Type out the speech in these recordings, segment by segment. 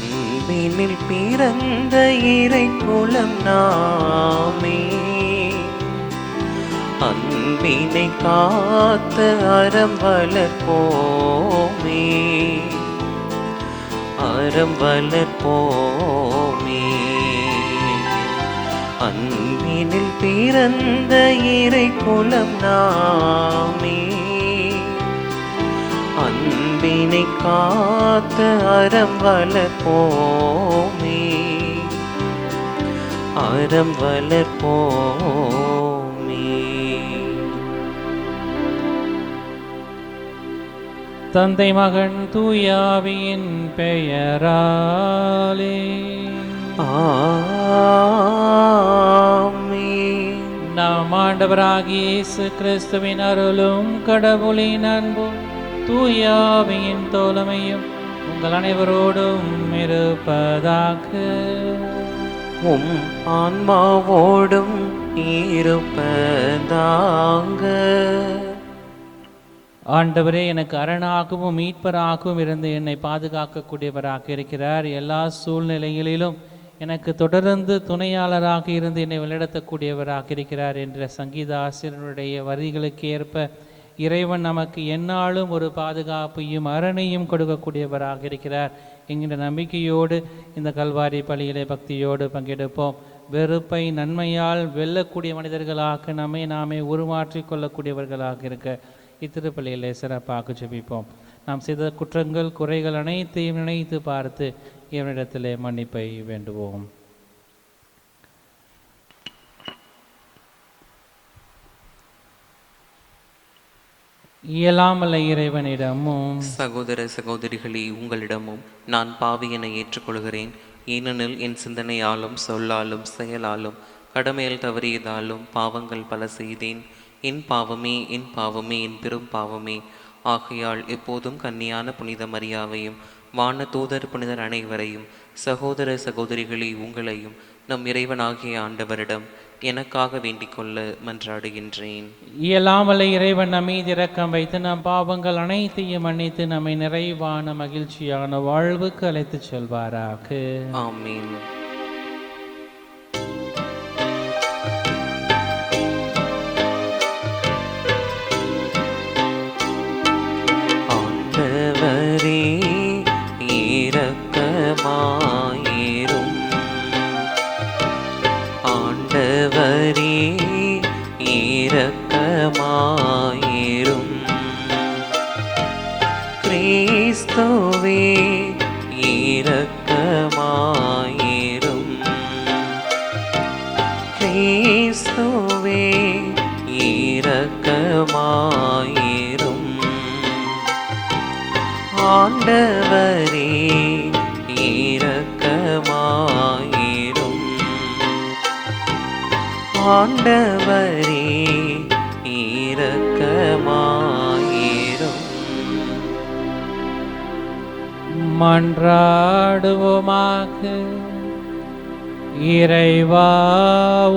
அன்பினில் பிறந்த இறை குலம் நாமே, அன்பினை காத்த அறம் வளர்ப்போமே, அறம் வளர்ப்போமே. அன்பினில் பிறந்த இறை குலம் நாமே, அன்பினை காத்த அறம் வளர்ப்போமே, அறம் வளர்ப்போமே. தந்தை மகன் தூயாவியின் பெயராலே ஆமென். நம் ஆண்டவராகிய இயேசு கிறிஸ்துவின் அருளும் கடவுளின் அன்பும் தூயாவியின் தோழமையும் உங்கள் அனைவரோடும் இருப்பதாக. உம் ஆன்மாவோடும் இருப்பதாக. ஆண்டவரே, எனக்கு அரணாகவும் மீட்பராகவும் இருந்து என்னை பாதுகாக்கக்கூடியவராக இருக்கிறார். எல்லா சூழ்நிலைகளிலும் எனக்கு தொடர்ந்து துணையாளராக இருந்து என்னை வழிநடத்தக்கூடியவராக இருக்கிறார் என்ற சங்கீத ஆசிரியருடைய வரிகளுக்கு ஏற்ப இறைவன் நமக்கு எந்நாளும் ஒரு பாதுகாப்பையும் அரணையும் கொடுக்கக்கூடியவராக இருக்கிறார் என்கின்ற நம்பிக்கையோடு இந்த கல்வாரி பலியிலே பக்தியோடு பங்கெடுப்போம். வெறுப்பை நன்மையால் வெல்லக்கூடிய மனிதர்களாக நம்மை நாமே உருமாற்றி கொள்ளக்கூடியவர்களாக இருக்க இத்திருப்பலியிலே சிறப்பாக ஜெபிப்போம். நாம் செய்த குற்றங்கள் குறைகள் அனைத்தையும் நினைத்து பார்த்து இவனிடத்திலே மன்னிப்பை வேண்டுவோம். இயலாமல்ல இறைவனிடமும் சகோதர சகோதரிகளே, உங்களிடமும் நான் பாவியனை ஏற்றுக்கொள்கிறேன். ஏனெனில் என் சிந்தனையாலும் சொல்லாலும் செயலாலும் கடமையில் தவறியதாலும் பாவங்கள் பல செய்தேன். என் பாவமே, என் பாவமே, என் பெரும் பாவமே. ஆகையால் எப்போதும் கன்னியான புனித மரியாவையும் வான தூதர் புனிதர் அனைவரையும் சகோதர சகோதரிகளே உங்களையும் நம் இறைவனாகிய ஆண்டவரிடம் எனக்காக வேண்டிக் கொள்ள மன்றாடுகின்றேன். இயலாமல்ல இறைவன் நம்மீது இரக்கம் வைத்து நம் பாவங்கள் அனைத்தையும் மன்னித்து நம்மை நிறைவான மகிழ்ச்சியான வாழ்வுக்கு அழைத்துச் செல்வாராக. ஆமீன். ஆண்டவரே இரக்கமாயிரும், ஆண்டவரே இரக்கமாயிரும், கிறிஸ்துவே இரக்கமாயிரும், கிறிஸ்துவே இரக்கமாயிரும், ஆண்டவரே இரக்கமாயிரும், ஆண்டவரே இரக்கமாயிரும். மன்றாடுவோமாக. இறைவா,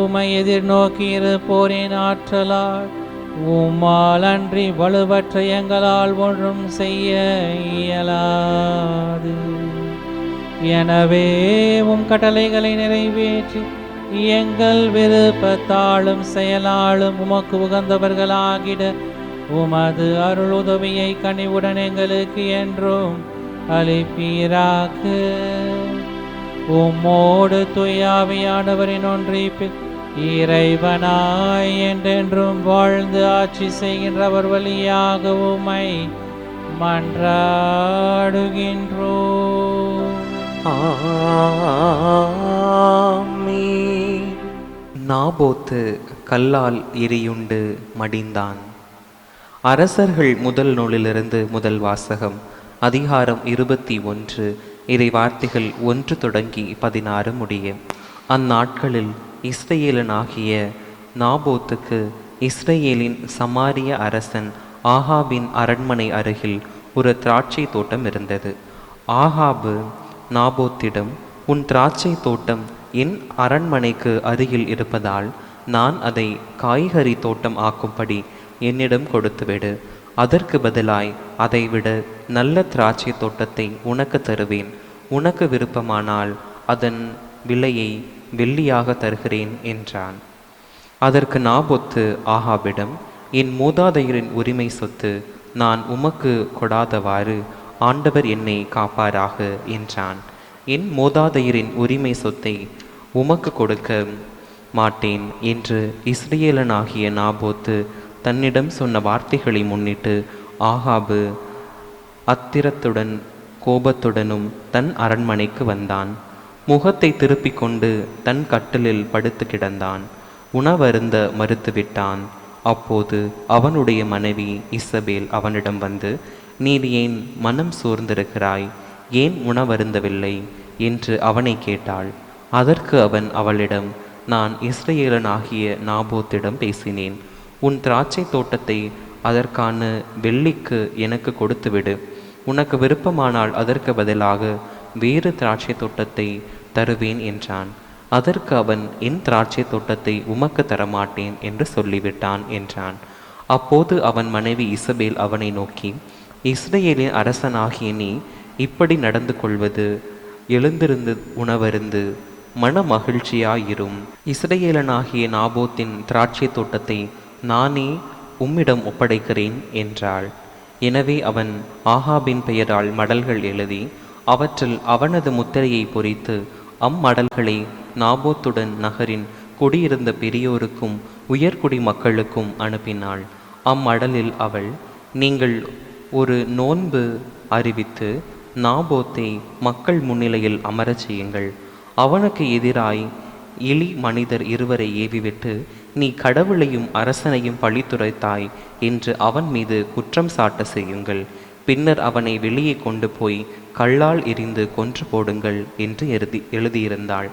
உமை எதிர்நோக்கி இருப்போரின் ஆற்றலால் உம்மால் அன்றி வலுவற்ற எங்களால் ஒன்றும் செய்ய இயலாது. எனவே உம் கட்டளைகளை நிறைவேற்றி எங்கள் விருப்பத்தாலும் செயலாலும் உமக்கு உகந்தவர்களாகிட உமது அருள் உதவியை கனிவுடன் எங்களுக்கு என்றும் அளிப்பீராக. உம்மோடு தூயாவியானவரின் ஒன்றிப்பில் இறைவனாய் என்றென்றும் வாழ்ந்து ஆட்சி செய்கின்றவர் வழியாக உம்மை மன்றாடுகின்றோம். ஆமென். நாபோத்து கல்லால் எரியுண்டு மடிந்தான். அரசர்கள் முதல் நூலிலிருந்து முதல் வாசகம். அதிகாரம் 21, இறை வார்த்தைகள் 1 தொடங்கி 16 முடிய. அந்நாட்களில் இஸ்ரேலனாகிய நாபோத்துக்கு இஸ்ரேலின் சமாரிய அரசன் ஆகாபின் அரண்மனை அருகில் ஒரு திராட்சை தோட்டம் இருந்தது. ஆகாபு நாபோத்திடம், உன் திராட்சை தோட்டம் என் அரண்மனைக்கு அருகில் இருப்பதால் நான் அதை காய்கறி தோட்டம் ஆக்கும்படி என்னிடம் கொடுத்துவிடு. அதற்கு பதிலாய் அதைவிட நல்ல திராட்சை தோட்டத்தை உனக்கு தருவேன். உனக்கு விருப்பமானால் அதன் விலையை வெள்ளியாக தருகிறேன் என்றான். அதற்கு நாபோத்து ஆகாபிடம், என் மூதாதையரின் உரிமை சொத்து நான் உமக்கு கொடாதவாறு ஆண்டவர் என்னை காப்பாராக என்றான். என் மூதாதையரின் உரிமை சொத்தை உமக்கு கொடுக்க மாட்டேன் என்று இஸ்ரேலனாகிய நாபோத்து தன்னிடம் சொன்ன வார்த்தைகளை முன்னிட்டு ஆகாபு அத்திரத்துடன் கோபத்துடனும் தன் அரண்மனைக்கு வந்தான். முகத்தை திருப்பிக் கொண்டு தன் கட்டிலில் படுத்து கிடந்தான். உணவருந்த மறுத்துவிட்டான். அப்போது அவனுடைய மனைவி இசபேல் அவனிடம் வந்து, நீர் ஏன் மனம் சோர்ந்திருக்கிறாய்? ஏன் உணவருந்தவில்லை என்று அவனை கேட்டாள். அதற்கு அவன் அவளிடம், நான் இஸ்ரேலனாகிய நாபோத்திடம் பேசினேன். உன் திராட்சை தோட்டத்தை அதற்கான வெள்ளிக்கு எனக்கு கொடுத்துவிடு. உனக்கு விருப்பமானால் அதற்கு பதிலாக வேறு திராட்சை தோட்டத்தை தருவேன் என்றான். அதற்கு அவன், என் திராட்சை தோட்டத்தை உமக்கு தரமாட்டேன் என்று சொல்லிவிட்டான் என்றான். அப்போது அவன் மனைவி இசபேல் அவனை நோக்கி, இஸ்ரேலின் அரசனாகிய நீ இப்படி நடந்து கொள்வது எழுந்திருந்து உணவருந்து மன மகிழ்ச்சியாயிரும். இஸ்ரேலனாகிய நாபோத்தின் திராட்சை தோட்டத்தை நானே உம்மிடம் ஒப்படைக்கிறேன் என்றாள். எனவே அவன் ஆகாபின் பெயரால் மடல்கள் எழுதி அவற்றில் அவனது முத்திரையை பொறித்து அம்மடல்களை நாபோத்துடன் நகரின் குடியிருந்த பெரியோருக்கும் உயர்குடி மக்களுக்கும் அனுப்பினாள். அம்மடலில் அவள், நீங்கள் ஒரு நோன்பு அறிவித்து நாபோத்தை மக்கள் முன்னிலையில் அமரச் செய்யுங்கள். அவனுக்கு எதிராய் இளி மனிதர் இருவரை ஏவிவிட்டு, நீ கடவுளையும் அரசனையும் பழித்துரைத்தாய் என்று அவன் மீது குற்றம் சாட்ட செய்யுங்கள். பின்னர் அவனை வெளியே கொண்டு போய் கல்லால் எறிந்து கொன்று போடுங்கள் என்று எழுதியிருந்தாள்.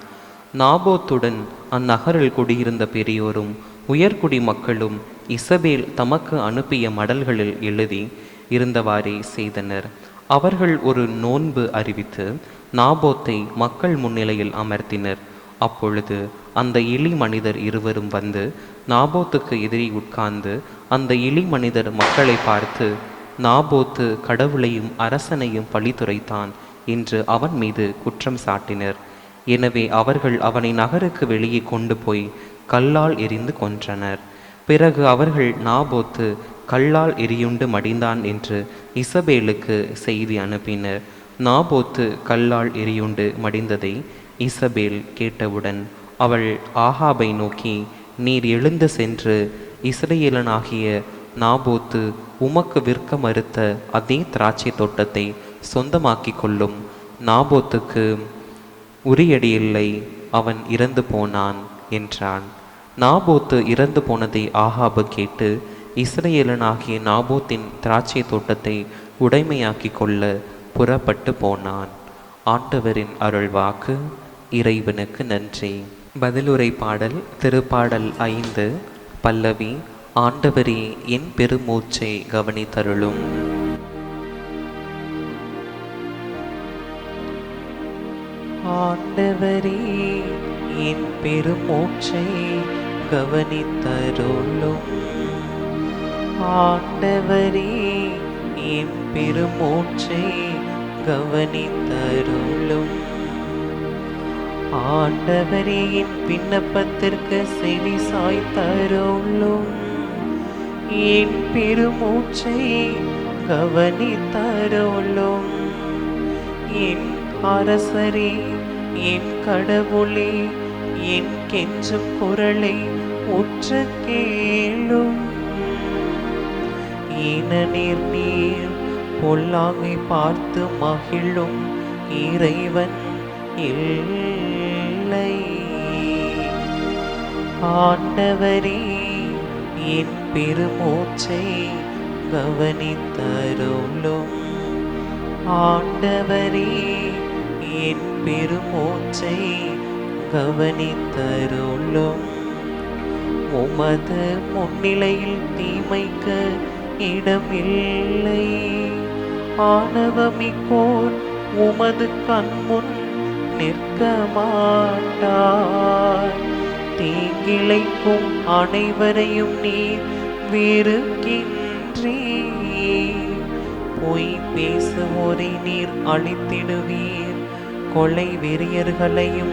நாபோத்துடன் அந்நகரில் குடியிருந்த பெரியோரும் உயர்குடி மக்களும் இசபேல் தமக்கு அனுப்பிய மடல்களில் எழுதி இருந்தவாறே செய்தனர். அவர்கள் ஒரு நோன்பு அறிவித்து நாபோத்தை மக்கள் முன்னிலையில் அமர்த்தினர். அப்பொழுது அந்த இளி மனிதர் இருவரும் வந்து நாபோத்துக்கு எதிரி உட்கார்ந்து அந்த இளி மனிதர் மக்களை பார்த்து, நாபோத்து கடவுளையும் அரசனையும் பழித்துரைத்தான் என்று அவன் மீது குற்றம் சாட்டினர். எனவே அவர்கள் அவனை நகருக்கு வெளியே கொண்டு போய் கல்லால் எறிந்து கொன்றனர். பிறகு அவர்கள் நாபோத்து கல்லால் எரியுண்டு மடிந்தான் என்று இசபேலுக்கு செய்தி அனுப்பினர். நாபோத்து கல்லால் எரியுண்டு மடிந்ததை இசபேல் கேட்டவுடன் அவள் ஆகாபை நோக்கி, நீர் எழுந்து சென்று இஸ்ரேலனாகிய நாபோத்து உமக்கு விற்க மறுத்த அதே திராட்சை தோட்டத்தை சொந்தமாக்கி கொள்ளும். நாபோத்துக்கு உரியடியில்லை, அவன் இறந்து போனான் என்றான். நாபோத்து இறந்து போனதை ஆகாபு கேட்டு இஸ்ரேலனாகிய நாபோத்தின் திராட்சை தோட்டத்தை உடைமையாக்கி கொள்ள புறப்பட்டு போனான். ஆண்டவரின் அருள்வாக்கு. இறைவனுக்கு நன்றி. பதிலுரை பாடல். திருப்பாடல் 5. பல்லவி. ஆண்டவரே என் பெருமூச்சை கவனித்தருளும். ஆண்டவரே என் பெருமூச்சை கவனித்தருளும். ஆண்டவரே என் பெருமூச்சை கவனித்தருளும். ஆண்டவரே என் விண்ணப்பத்திற்கு செவி சாய்த்தருளும். என் பெருமூச்சை கவனித்தருளும். என் அரசரே, என் கடவுளே, என் கெஞ்சும் குரலை உற்று கேளும். ஏனெனில் நீர் பொல்லாங்கை பார்த்து மகிழும் இறைவன் இல்லை. ஆண்டவரே என் பெருமூச்சை கவனித்தருளும். ஆண்டவரே என் பெருமூச்சை கவனித்தருளும். உமது முன்னிலையில் தீமைக்கு இடமில்லை. ஆணவமிக்கோர் உமது கண்முன் நிற்க மாட்டார். தீங்கிழைக்கும் அனைவரையும் நீர் வெறுக்கின்றீர். பொய் பேசுவோரை நீர் அழித்திடுவீர். கொலை வெறியர்களையும்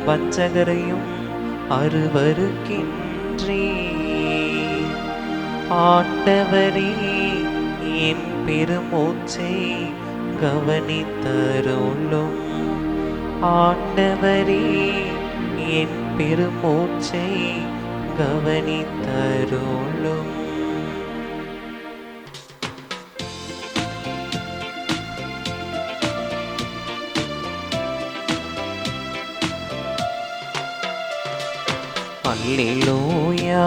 வஞ்சகரையும் அருவருக்கின்றே. ஆண்டவரே, என் பெருமூச்சை கவனித்தருளும். ஆண்டவரே, என் பெருமூச்சை கவனித்தருளும். அல்லேலூயா,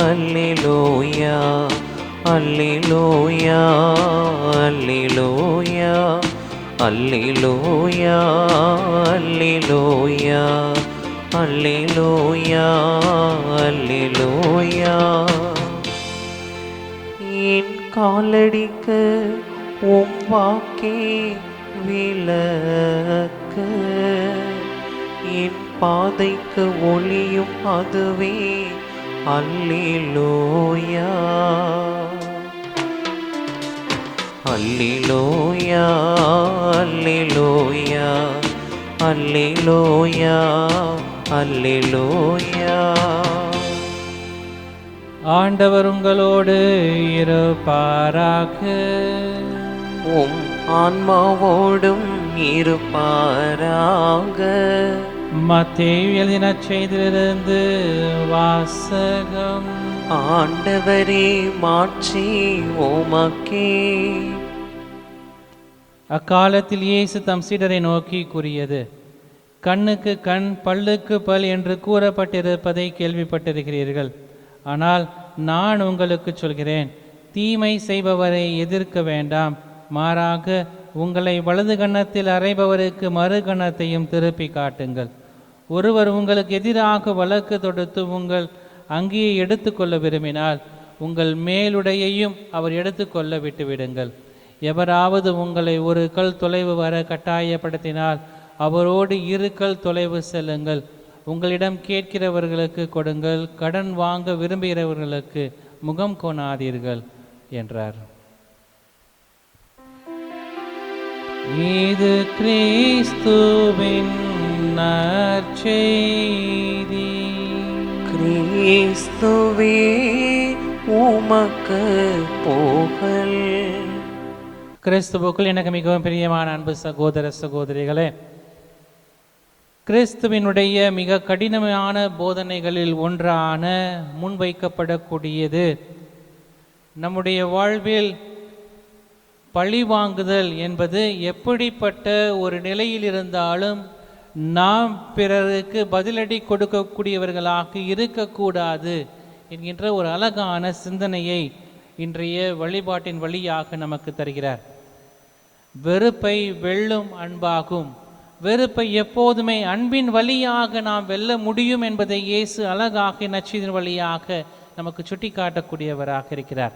அல்லேலூயா, அல்லேலூயா, அல்லேலூயா, அல்லேலூயா, அல்லேலூயா, அல்லேலூயா, அல்லேலூயா. என் காலடிக்கு உம் வாக்கே விளக்கு, என் பாதைக்கு ஒளியும் அதுவே. அல்லேலூயா, அல்லேலூயா, அல்லேலூயா, அல்லேலூயா, அல்லேலூயா. ஆண்டவர் உங்களோடு இருப்பாராக. உம் ஆன்மாவோடும் இருப்பாராக. மத்தேயு எழுதின செய்தியிலிருந்து வாசகம். ஆண்டவரே, மாட்சி உமக்கே. அக்காலத்தில் இயேசு தம் சீடரை நோக்கி கூறியது, கண்ணுக்கு கண் பல்லுக்கு பல் என்று கூறப்பட்டிருப்பதை கேள்விப்பட்டிருக்கிறீர்கள். ஆனால் நான் உங்களுக்கு சொல்கிறேன், தீமை செய்பவரை எதிர்க்க வேண்டாம், மாறாக உங்களை வலது கன்னத்தில் அறைபவருக்கு மறு கன்னத்தையும் திருப்பி காட்டுங்கள். ஒருவர் உங்களுக்கு எதிராக வழக்கு தொடுத்து உங்கள் அங்கேயே எடுத்துக்கொள்ள விரும்பினால் உங்கள் மேலுடையையும் அவர் எடுத்துக்கொள்ள விட்டுவிடுங்கள். எவராவது உங்களை ஒரு கல் தொலைவு வர கட்டாயப்படுத்தினால் அவரோடு 2 கல் தொலைவு செல்லுங்கள். உங்களிடம் கேட்கிறவர்களுக்கு கொடுங்கள், கடன் வாங்க விரும்புகிறவர்களுக்கு முகம் கோணாதீர்கள் என்றார். இது கிறிஸ்துவின் நற்செய்தி. கிறிஸ்துவே, உமக்கு புகழ். கிறிஸ்துவுக்குள் எனக்கு மிகவும் பிரியமான அன்பு சகோதர சகோதரிகளே, கிறிஸ்துவினுடைய மிக கடினமான போதனைகளில் ஒன்றான முன்வைக்கப்படக்கூடியது நம்முடைய வாழ்வில் பழிவாங்குதல் என்பது எப்படிப்பட்ட ஒரு நிலையில் இருந்தாலும் நாம் பிறருக்கு பதிலடி கொடுக்கக்கூடியவர்களாக இருக்கக்கூடாது என்கின்ற ஒரு அழகான சிந்தனையை இன்றைய வழிபாட்டின் வழியாக நமக்கு தருகிறார். வெறுப்பை வெல்லும் அன்பாகும். வெறுப்பை எப்போதுமே அன்பின் வழியாக நாம் வெல்ல முடியும் என்பதை இயேசு அழகாக நற்செய்தியின் வழியாக நமக்கு சுட்டி காட்டக்கூடியவராக இருக்கிறார்.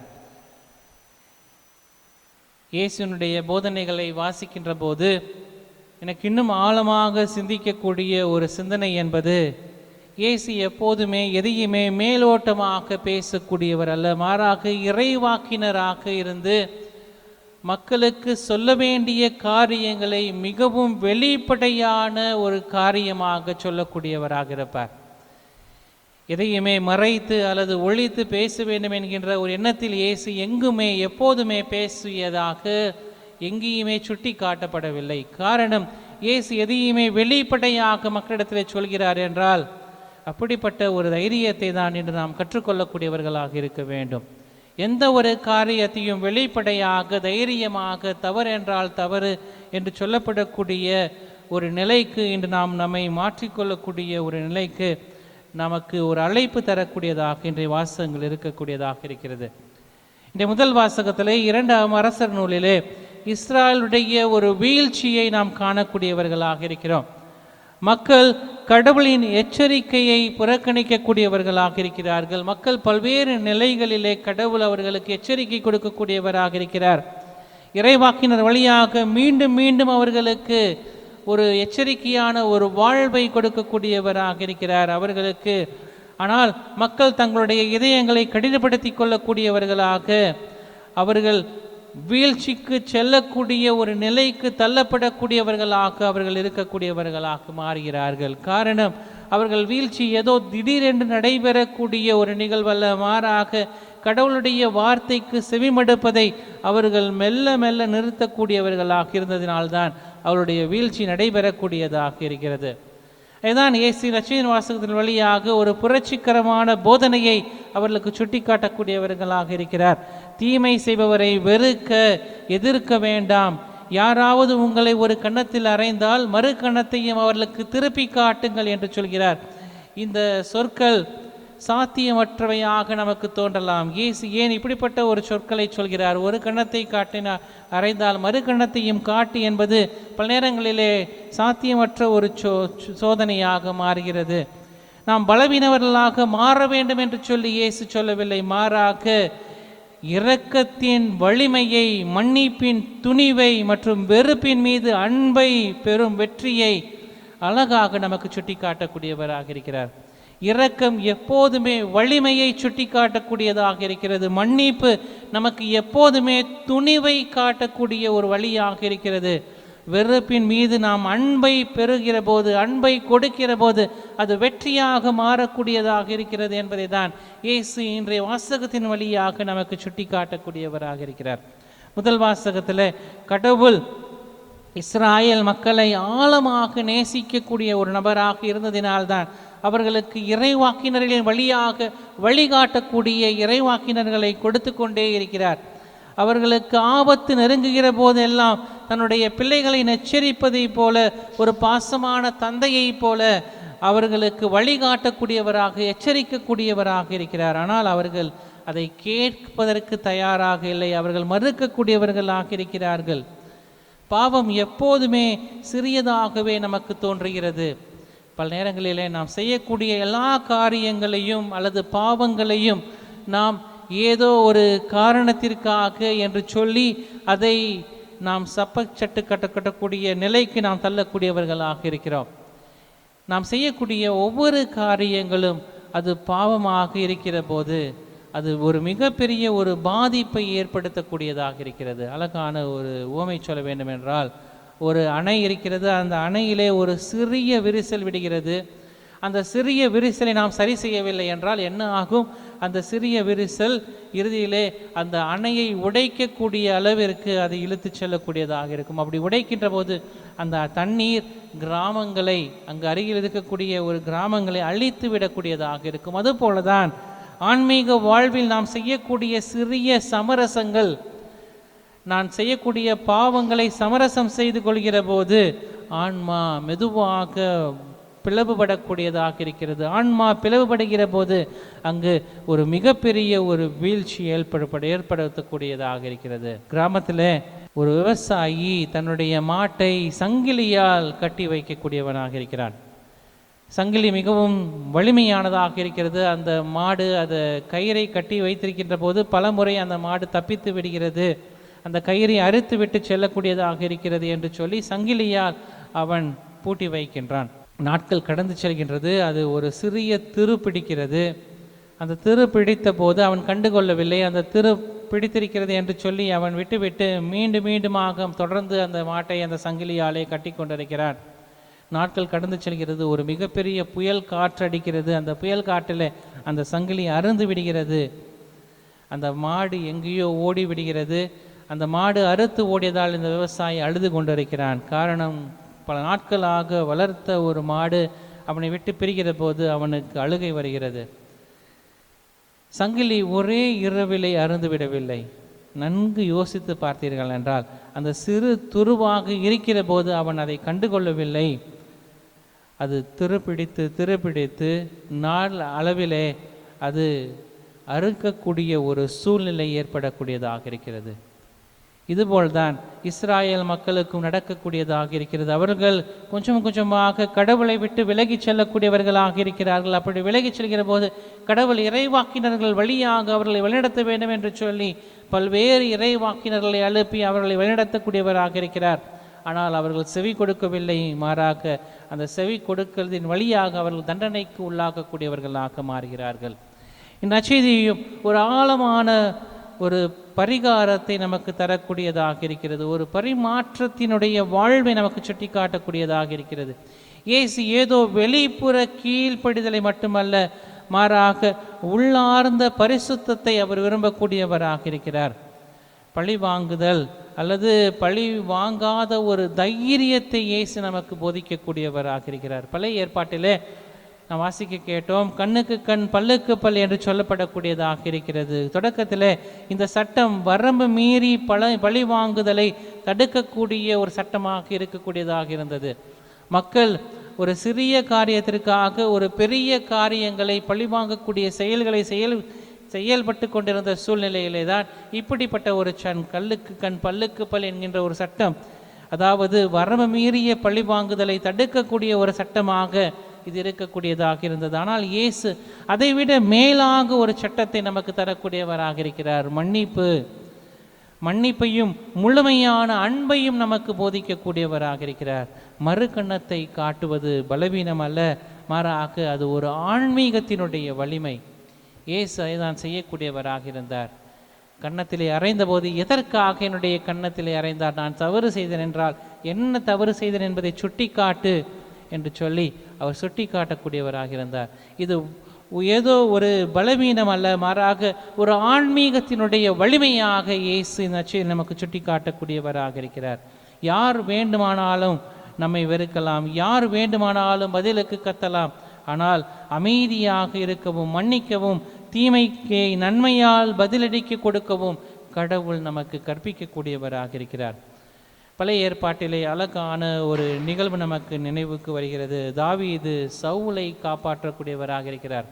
இயேசுனுடைய போதனைகளை வாசிக்கின்ற போது எனக்கு இன்னும் ஆழமாக சிந்திக்கக்கூடிய ஒரு சிந்தனை என்பது, இயேசு எப்போதுமே எதையுமே மேலோட்டமாக பேசக்கூடியவர் அல்ல, மாறாக இறைவாக்கினராக இருந்து மக்களுக்கு சொல்ல வேண்டிய காரியங்களை மிகவும் வெளிப்படையான ஒரு காரியமாக சொல்லக்கூடியவராக இருப்பார். எதையுமே மறைத்து அல்லது ஒழித்து பேச வேண்டும் என்கின்ற ஒரு எண்ணத்தில் இயேசு எங்குமே எப்போதுமே பேசியதாக எங்கேயுமே சுட்டி காட்டப்படவில்லை. காரணம், இயேசு எதையுமே வெளிப்படையாக மக்களிடத்தில் சொல்கிறார் என்றால் அப்படிப்பட்ட ஒரு தைரியத்தை தான் இன்று நாம் கற்றுக்கொள்ளக்கூடியவர்களாக இருக்க வேண்டும். எந்த ஒரு காரியத்தையும் வெளிப்படையாக தைரியமாக தவறு என்றால் தவறு என்று சொல்லப்படக்கூடிய ஒரு நிலைக்கு இன்று நாம் நம்மை மாற்றிக்கொள்ளக்கூடிய ஒரு நிலைக்கு நமக்கு ஒரு அழைப்பு தரக்கூடியதாக இன்றைய வாசகங்கள் இருக்கக்கூடியதாக இருக்கிறது. இன்றைய முதல் வாசகத்திலே 2ஆம் அரசர் நூலிலே இஸ்ராயலுடைய ஒரு வீழ்ச்சியை நாம் காணக்கூடியவர்களாக இருக்கிறோம். மக்கள் கடவுளின் எச்சரிக்கையை புறக்கணிக்கக்கூடியவர்களாக இருக்கிறார்கள். மக்கள் பல்வேறு நிலைகளிலே கடவுள் அவர்களுக்கு எச்சரிக்கை கொடுக்கக்கூடியவராக இருக்கிறார். இறைவாக்கினர் வழியாக மீண்டும் மீண்டும் அவர்களுக்கு ஒரு எச்சரிக்கையான ஒரு வாழ்வை கொடுக்கக்கூடியவராக இருக்கிறார் அவர்களுக்கு. ஆனால் மக்கள் தங்களுடைய இதயங்களை கடினப்படுத்தி கொள்ளக்கூடியவர்களாக அவர்கள் வீழ்ச்சிக்கு செல்லக்கூடிய ஒரு நிலைக்கு தள்ளப்படக்கூடியவர்களாக அவர்கள் இருக்கக்கூடியவர்களாக மாறுகிறார்கள். காரணம், அவர்கள் வீழ்ச்சி ஏதோ திடீரென்று நடைபெறக்கூடிய ஒரு நிகழ்வல்ல, மாறாக கடவுளுடைய வார்த்தைக்கு செவிமடுப்பதை அவர்கள் மெல்ல மெல்ல நிறுத்தக்கூடியவர்களாக இருந்ததினால்தான் அவருடைய வீழ்ச்சி நடைபெறக்கூடியதாக இருக்கிறது. இதுதான் இயேசு நற்செய்தியின் வாசகத்தின் வழியாக ஒரு புரட்சிகரமான போதனையை அவர்களுக்கு சுட்டி காட்டக்கூடியவர்களாக இருக்கிறார். தீமை செய்பவரை வெறுக்க, எதிர்க்க வேண்டாம். யாராவது உங்களை ஒரு கன்னத்தில் அறைந்தால் மறு கன்னத்தையும் அவர்களுக்கு திருப்பி காட்டுங்கள் என்று சொல்கிறார். இந்த சொற்கள் சாத்தியமற்றவையாக நமக்கு தோன்றலாம். இயேசு ஏன் இப்படிப்பட்ட ஒரு சொற்களை சொல்கிறார்? ஒரு கன்னத்தை காட்டினால் அறைந்தால் மறு கன்னத்தையும் காட்டு என்பது பல நேரங்களிலே சாத்தியமற்ற ஒரு சோதனையாக மாறுகிறது. நாம் பலவீனவர்களாக மாற வேண்டும் என்று சொல்லி இயேசு சொல்லவில்லை, மாறாக இரக்கத்தின் வலிமையை, மன்னிப்பின் துணிவை மற்றும் வெறுப்பின் மீது அன்பை பெறும் வெற்றியை அழகாக நமக்கு சுட்டி காட்டக்கூடியவராக இருக்கிறார். இரக்கம் எப்போதுமே வலிமையை சுட்டி காட்டக்கூடியதாக இருக்கிறது. மன்னிப்பு நமக்கு எப்போதுமே துணிவை காட்டக்கூடிய ஒரு வழியாக இருக்கிறது. வெறுப்பின் மீது நாம் அன்பை பெறுகிற போது, அன்பை கொடுக்கிற போது அது வெற்றியாக மாறக்கூடியதாக இருக்கிறது என்பதை தான் இயேசு இன்றைய வாசகத்தின் வழியாக நமக்கு சுட்டி காட்டக்கூடியவராக இருக்கிறார். முதல் வாசகத்தில் கடவுள் இஸ்ராயேல் மக்களை ஆழமாக நேசிக்கக்கூடிய ஒரு நபராக இருந்ததினால்தான் அவர்களுக்கு இறைவாக்கினர்களின் வழியாக வழிகாட்டக்கூடிய இறைவாக்கினர்களை கொடுத்து கொண்டே இருக்கிறார். அவர்களுக்கு ஆபத்து நெருங்குகிற போதெல்லாம் தன்னுடைய பிள்ளைகளை எச்சரிப்பதை போல, ஒரு பாசமான தந்தையைப் போல அவர்களுக்கு வழிகாட்டக்கூடியவராக, எச்சரிக்கக்கூடியவராக இருக்கிறார். ஆனால் அவர்கள் அதை கேட்பதற்கு தயாராக இல்லை. அவர்கள் மறுக்கக்கூடியவர்களாக இருக்கிறார்கள். பாவம் எப்போதுமே சிறியதாகவே நமக்கு தோன்றுகிறது. பல நேரங்களிலே நாம் செய்யக்கூடிய எல்லா காரியங்களையும் அல்லது பாவங்களையும் நாம் ஏதோ ஒரு காரணத்திற்காக என்று சொல்லி அதை நாம் சப்பச்சட்டு கட்டக்கூடிய நிலைக்கு நாம் தள்ளக்கூடியவர்களாக இருக்கிறோம். நாம் செய்யக்கூடிய ஒவ்வொரு காரியங்களும் அது பாவமாக இருக்கிற போது அது ஒரு மிகப்பெரிய ஒரு பாதிப்பை ஏற்படுத்தக்கூடியதாக இருக்கிறது. அழகான ஒரு உவமை சொல்ல வேண்டும் என்றால், ஒரு அணை இருக்கிறது. அந்த அணையிலே ஒரு சிறிய விரிசல் விடுகிறது. அந்த சிறிய விரிசலை நாம் சரி செய்யவில்லை என்றால் என்ன ஆகும்? அந்த சிறிய விரிசல் இறுதியிலே அந்த அணையை உடைக்கக்கூடிய அளவிற்கு அது இழுத்து செல்லக்கூடியதாக இருக்கும். அப்படி உடைக்கின்ற போது அந்த தண்ணீர் கிராமங்களை, அங்கு அருகில் இருக்கக்கூடிய ஒரு கிராமங்களை அழித்து விடக்கூடியதாக இருக்கும். அதுபோலதான் ஆன்மீக வாழ்வில் நாம் செய்யக்கூடிய சிறிய சமரசங்கள், நான் செய்யக்கூடிய பாவங்களை சமரசம் செய்து கொள்கிற போது ஆன்மா மெதுவாக பிளவுபடக்கூடியதாக இருக்கிறது. ஆன்மா பிளவுபடுகிற போது அங்கு ஒரு மிகப்பெரிய ஒரு வீழ்ச்சி ஏற்படுத்தக்கூடியதாக இருக்கிறது. கிராமத்தில் ஒரு விவசாயி தன்னுடைய மாட்டை சங்கிலியால் கட்டி வைக்கக்கூடியவனாக இருக்கிறான். சங்கிலி மிகவும் வலிமையானதாக இருக்கிறது. அந்த மாடு அதை கயிறை கட்டி வைத்திருக்கின்ற போது பல முறை அந்த மாடு தப்பித்து விடுகிறது. அந்த கயிறை அறுத்து விட்டு செல்லக்கூடியதாக இருக்கிறது என்று சொல்லி சங்கிலியால் அவன் பூட்டி வைக்கின்றான். நாட்கள் கடந்து செல்கின்றது. அது ஒரு சிறிய திரு பிடிக்கிறது. அந்த திரு பிடித்த போது அவன் கண்டுகொள்ளவில்லை. அந்த திரு பிடித்திருக்கிறது என்று சொல்லி அவன் விட்டுவிட்டு மீண்டுமாக தொடர்ந்து அந்த மாட்டை அந்த சங்கிலியாலே கட்டி கொண்டிருக்கிறான். நாட்கள் கடந்து செல்கிறது. ஒரு மிகப்பெரிய புயல் காற்று அடிக்கிறது. அந்த புயல் காற்றில் அந்த சங்கிலி அறுந்து விடுகிறது. அந்த மாடு எங்கேயோ ஓடி விடுகிறது. அந்த மாடு அறுத்து ஓடியதால் இந்த விவசாயி அழுது கொண்டிருக்கிறான். காரணம், பல நாட்களாக வளர்த்த ஒரு மாடு அவனை விட்டு பிரிகிற போது அவனுக்கு அழுகை வருகிறது. சங்கிலி ஒரே இரவிலே அறுந்து விடவில்லை. நன்கு யோசித்து பார்த்தீர்கள் என்றால் அந்த சிறு துருவாக இருக்கிற போது அவன் அதை கண்டுகொள்ளவில்லை. அது திருப்பிடித்து நாள் அளவிலே அது அறுக்கக்கூடிய ஒரு சூழ்நிலை ஏற்படக்கூடியதாக இருக்கிறது. இதுபோல்தான் இஸ்ராயேல் மக்களுக்கும் நடக்கக்கூடியதாக இருக்கிறது. அவர்கள் கொஞ்சமாக கடவுளை விட்டு விலகி செல்லக்கூடியவர்களாக இருக்கிறார்கள். அப்படி விலகி செல்கிற போது கடவுள் இறைவாக்கினர்கள் வழியாக அவர்களை வழிநடத்த வேண்டும் என்று சொல்லி பல்வேறு இறைவாக்கினர்களை எழுப்பி அவர்களை வழிநடத்தக்கூடியவராக இருக்கிறார். ஆனால் அவர்கள் செவி கொடுக்கவில்லை. மாறாக அந்த செவி கொடுக்கிறதின் வழியாக அவர்கள் தண்டனைக்கு உள்ளாக்கக்கூடியவர்களாக மாறுகிறார்கள். இந்த நற்செய்தியையும் ஒரு ஆழமான ஒரு பரிகாரத்தை நமக்கு தரக்கூடியதாக இருக்கிறது. ஒரு பரிமாற்றத்தினுடைய வாழ்வை நமக்கு சுட்டி காட்டக்கூடியதாக இருக்கிறது. இயேசு ஏதோ வெளிப்புற கீழ்ப்படிதலை மட்டுமல்ல, மாறாக உள்ளார்ந்த பரிசுத்தத்தை அவர் விரும்பக்கூடியவராக இருக்கிறார். பழி வாங்குதல் அல்லது பழி வாங்காத ஒரு தைரியத்தை இயேசு நமக்கு போதிக்கக்கூடியவராக இருக்கிறார். பழைய ஏற்பாட்டிலே நாம் வாசிக்க கேட்டோம், கண்ணுக்கு கண் பல்லுக்கு பல் என்று சொல்லப்படக்கூடியதாக இருக்கிறது. தொடக்கத்தில் இந்த சட்டம் வரம்பு மீறி பழி வாங்குதலை தடுக்கக்கூடிய ஒரு சட்டமாக இருக்கக்கூடியதாக இருந்தது. மக்கள் ஒரு சிறிய காரியத்திற்காக ஒரு பெரிய காரியங்களை பழிவாங்கக்கூடிய செயல்களை செயல்பட்டு கொண்டிருந்த சூழ்நிலையிலே தான் இப்படிப்பட்ட ஒரு கல்லுக்கு கண் பல்லுக்கு பல் என்கின்ற ஒரு சட்டம், அதாவது வரம்பு மீறிய பழி வாங்குதலை தடுக்கக்கூடிய ஒரு சட்டமாக இது இருக்கக்கூடியதாக இருந்தது. ஆனால் இயேசு அதைவிட மேலாக ஒரு சட்டத்தை நமக்கு தரக்கூடியவராக இருக்கிறார். மன்னிப்பையும் முழுமையான அன்பையும் நமக்கு போதிக்கக்கூடியவராக இருக்கிறார். மறுகண்ணத்தை காட்டுவது பலவீனம் அல்ல, மாறாக அது ஒரு ஆன்மீகத்தினுடைய வலிமை. இயேசு அதைதான் செய்யக்கூடியவராக இருந்தார். கன்னத்திலே அறைந்த போது எதற்காக என்னுடைய கன்னத்திலே அறைந்தார்? நான் தவறு செய்தேன் என்றால் என்ன தவறு செய்தேன் என்பதை சுட்டி காட்டு என்று சொல்லி அவர் சுட்டி காட்டக்கூடியவராக இருந்தார். இது ஏதோ ஒரு பலவீனம் அல்ல, மாறாக ஒரு ஆன்மீகத்தினுடைய வலிமையாக இயேசு இந்த நமக்கு சுட்டி காட்டக்கூடியவராக இருக்கிறார். யார் வேண்டுமானாலும் நம்மை வெறுக்கலாம், யார் வேண்டுமானாலும் பதிலுக்கு கத்தலாம், ஆனால் அமைதியாக இருக்கவும் மன்னிக்கவும் தீமைக்கு நன்மையால் பதிலடிக்க கொடுக்கவும் கடவுள் நமக்கு கற்பிக்கக்கூடியவராக இருக்கிறார். பழைய ஏற்பாட்டிலே அழகான ஒரு நிகழ்வு நமக்கு நினைவுக்கு வருகிறது. தாவீது சவுலை காப்பாற்றக்கூடியவராக இருக்கிறார்.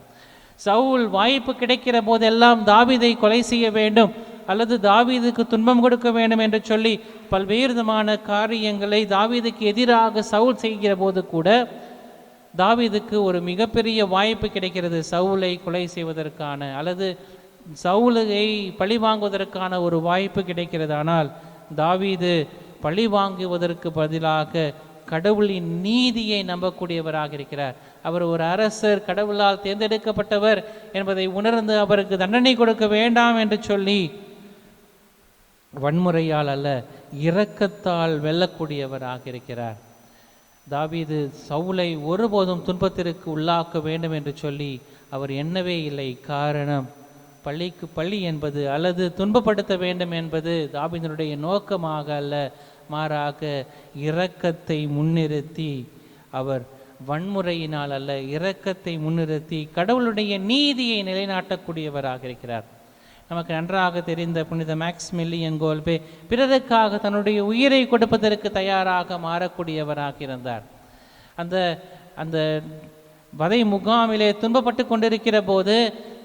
சவுல் வாய்ப்பு கிடைக்கிற போதெல்லாம் தாவீதை கொலை செய்ய வேண்டும் அல்லது தாவீதுக்கு துன்பம் கொடுக்க வேண்டும் என்று சொல்லி பல்வேறு விதமான காரியங்களை தாவீதுக்கு எதிராக சவுல் செய்கிற போது கூட தாவீதுக்கு ஒரு மிகப்பெரிய வாய்ப்பு கிடைக்கிறது சவுலை கொலை செய்வதற்கான அல்லது சவுலை பழி வாங்குவதற்கான ஒரு வாய்ப்பு கிடைக்கிறது. ஆனால் தாவீது பழி வாங்குவதற்கு பதிலாக கடவுளின் நீதியை நம்பக்கூடியவராக இருக்கிறார். அவர் ஒரு அரசர், கடவுளால் தேர்ந்தெடுக்கப்பட்டவர் என்பதை உணர்ந்து அவருக்கு தண்டனை கொடுக்க வேண்டாம் என்று சொல்லி வன்முறையால் அல்ல இரக்கத்தால் வெல்லக்கூடியவராக இருக்கிறார். தாவீது சவுலை ஒருபோதும் துன்பத்திற்கு உள்ளாக்க வேண்டும் என்று சொல்லி அவர் எண்ணவே இல்லை. காரணம், பழிக்கு பழி என்பது அல்லது துன்பப்படுத்த வேண்டும் என்பது தாவீதினுடைய நோக்கமாக அல்ல, மாறாக இரக்கத்தை முன்னிறுத்தி, அவர் வன்முறையினால் அல்ல இரக்கத்தை முன்னிறுத்தி கடவுளுடைய நீதியை நிலைநாட்டக்கூடியவராக இருக்கிறார். நமக்கு நன்றாக தெரிந்த புனித மேக்ஸ்மில்லியன் கோல்பே பிறருக்காக தன்னுடைய உயிரை கொடுப்பதற்கு தயாராக மாறக்கூடியவராக இருந்தார். அந்த வதை முகாமிலே துன்பப்பட்டு கொண்டிருக்கிற போது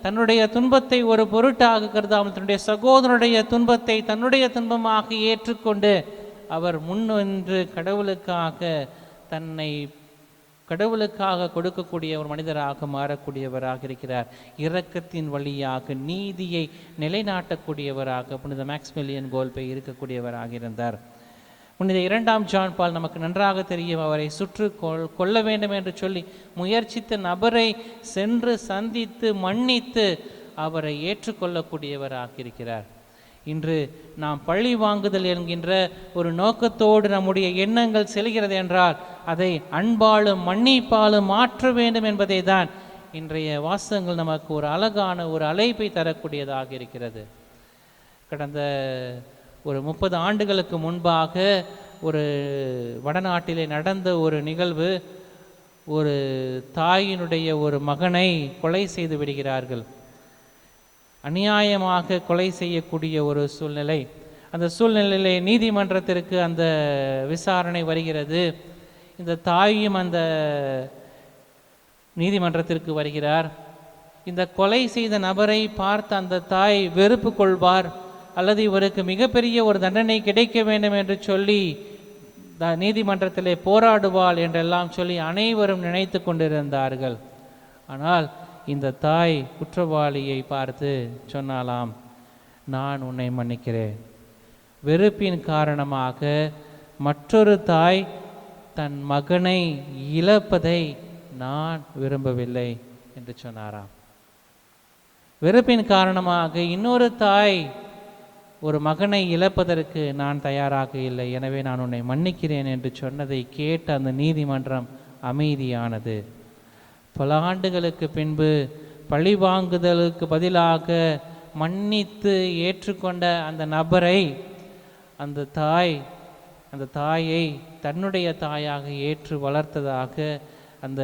தன்னுடைய துன்பத்தை ஒரு பொருட்டாக கருதாமல் தன்னுடைய சகோதரனுடைய துன்பத்தை தன்னுடைய துன்பமாக ஏற்றுக்கொண்டு அவர் முன்னின்று கடவுளுக்காக கொடுக்கக்கூடிய ஒரு மனிதராக மாறக்கூடியவராக இருக்கிறார். இரக்கத்தின் வழியாக நீதியை நிலைநாட்டக்கூடியவராக புனித மேக்ஸ்மில்லியன் கோல்பே இருக்கக்கூடியவராக இருந்தார். புனித 2ஆம் ஜான் பால் நமக்கு நன்றாக தெரியும், அவரை சுற்று கொள்ள வேண்டும் என்று சொல்லி முயற்சித்த நபரை சென்று சந்தித்து மன்னித்து அவரை ஏற்றுக்கொள்ளக்கூடியவராக இருக்கிறார். இன்று நாம் பழி வாங்குதல் என்கின்ற ஒரு நோக்கத்தோடு நம்முடைய எண்ணங்கள் செல்கிறது என்றால் அதை அன்பாலும் மன்னிப்பாலும் மாற்ற வேண்டும் என்பதை தான் இன்றைய வாசகங்கள் நமக்கு ஒரு அழகான ஒரு அழைப்பை தரக்கூடியதாக இருக்கிறது. கடந்த ஒரு 30 ஆண்டுகளுக்கு முன்பாக ஒரு வடநாட்டிலே நடந்த ஒரு நிகழ்வு, ஒரு தாயினுடைய ஒரு மகனை கொலை செய்து விடுகிறார்கள். அநியாயமாக கொலை செய்யக்கூடிய ஒரு சூழ்நிலை. அந்த சூழ்நிலையிலே நீதிமன்றத்திற்கு அந்த விசாரணை வருகிறது. இந்த தாயும் அந்த நீதிமன்றத்திற்கு வருகிறார். இந்த கொலை செய்த நபரை பார்த்து அந்த தாய் வெறுப்பு கொள்வார் அல்லது இவருக்கு மிகப்பெரிய ஒரு தண்டனை கிடைக்க வேண்டும் என்று சொல்லி நீதிமன்றத்திலே போராடுவாள் என்றெல்லாம் சொல்லி அனைவரும் நினைத்து கொண்டிருந்தார்கள். ஆனால் இந்த தாய் குற்றவாளியை பார்த்து சொன்னாலாம், நான் உன்னை மன்னிக்கிறேன். வெறுப்பின் காரணமாக மற்றொரு தாய் தன் மகனை இழப்பதை நான் விரும்பவில்லை என்று சொன்னாராம். வெறுப்பின் காரணமாக இன்னொரு தாய் ஒரு மகனை இழப்பதற்கு நான் தயாராக இல்லை, எனவே நான் உன்னை மன்னிக்கிறேன் என்று சொன்னதை கேட்ட அந்த நீதிமன்றம் அமைதியானது. பல ஆண்டுகளுக்கு பின்பு பழி வாங்குதலுக்கு பதிலாக மன்னித்து ஏற்றுக்கொண்ட அந்த நபரை அந்த தாயை தன்னுடைய தாயாக ஏற்று வளர்த்ததாக அந்த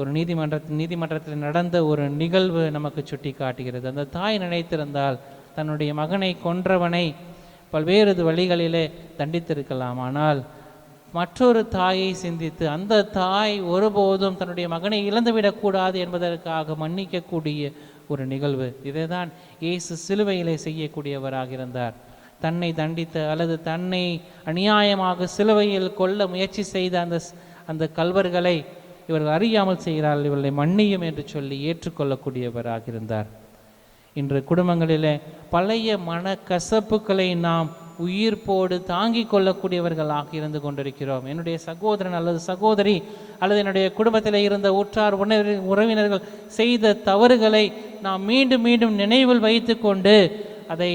ஒரு நீதிமன்றத்தில் நடந்த ஒரு நிகழ்வு நமக்கு சுட்டி காட்டுகிறது. அந்த தாய் நினைத்திருந்தால் தன்னுடைய மகனை கொன்றவனை பல்வேறு வழிகளிலே தண்டித்திருக்கலாம். ஆனால் மற்றொரு தாயை சிந்தித்து அந்த தாய் ஒருபோதும் தன்னுடைய மகனை இழந்துவிடக்கூடாது என்பதற்காக மன்னிக்கக்கூடிய ஒரு நிகழ்வு. இதை தான் இயேசு சிலுவையிலே செய்யக்கூடியவராக இருந்தார். தன்னை தண்டித்த அல்லது தன்னை அநியாயமாக சிலுவையில் கொல்ல முயற்சி செய்த அந்த கல்வர்களை இவர்கள் அறியாமல் செய்கிறார்கள், இவர்களை மன்னியும் என்று சொல்லி ஏற்றுக்கொள்ளக்கூடியவராக இருந்தார். இன்று குடும்பங்களிலே பழைய மனக்கசப்புகளை நாம் உயிர்ப்போடு தாங்கிக் கொள்ளக்கூடியவர்களாக இருந்து கொண்டிருக்கிறோம். என்னுடைய சகோதரன் அல்லது சகோதரி அல்லது என்னுடைய குடும்பத்தில் இருந்த உற்றார் உறவினர்கள் செய்த தவறுகளை நாம் மீண்டும் மீண்டும் நினைவில் வைத்து கொண்டு அதை